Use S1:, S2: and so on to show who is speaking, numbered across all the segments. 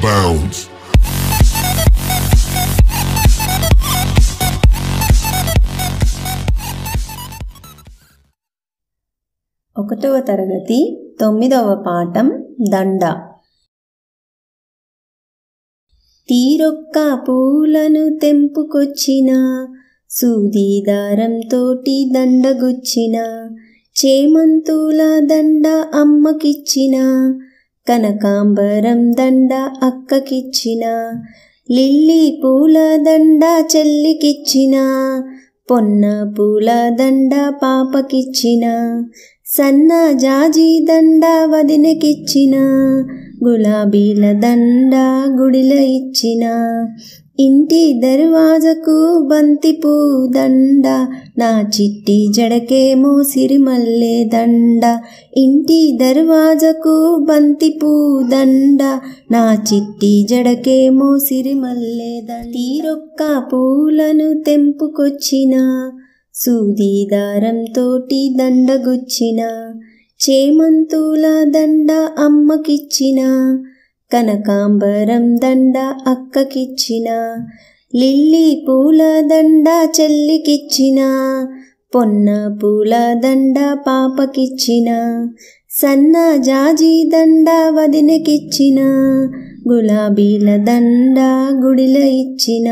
S1: bounds.
S2: ఒకటవ తరగతి 9వ పాఠం దండ. తీరొక్క పూలను తెంపుకొచ్చిన, సూది దారంతోటి దండగుచ్చిన, చేమంతుల దండ అమ్మకిచ్చిన, కనకాంబరం దండ అక్కకిచ్చిన, లిల్లీ పూల దండ చెల్లికిచ్చిన, పొన్న పూల దండ పాపకిచ్చిన, సన్న జాజి దండ వదినకిచ్చిన, గులాబీల దండ గుడిలో ఇచ్చిన, ఇంటి దర్వాజకు బంతిపూ దండ, నా చిట్టి జడకేమో సిరిమల్లె దండ, ఇంటి దర్వాజకు బంతిపూ దండ, నా చిట్టి జడకేమో సిరిమల్లె దండ. తీరొక్క పూలను తెంపుకొచ్చిన, సూది దారంతోటి దండగుచ్చిన, చేమంతుల దండ అమ్మకిచ్చిన, కనకాంబరం దండ అక్కకిచ్చిన, లిల్లీ పూల దండ చెల్లికిచ్చిన, పొన్న పూల దండ పాపకిచ్చిన, సన్న జాజి దండ వదినకిచ్చిన, గులాబీల దండ గుడిలో ఇచ్చిన,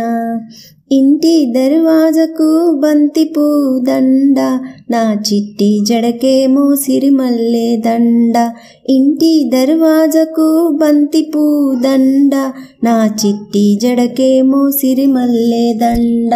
S2: ఇంటి దర్వాజకు బంతిపూ దండ, నా చిట్టి జడకేమో సిరిమల్లె దండ, ఇంటి దర్వాజకు బంతిపూ దండ, నా చిట్టి జడకేమో సిరిమల్లె దండ.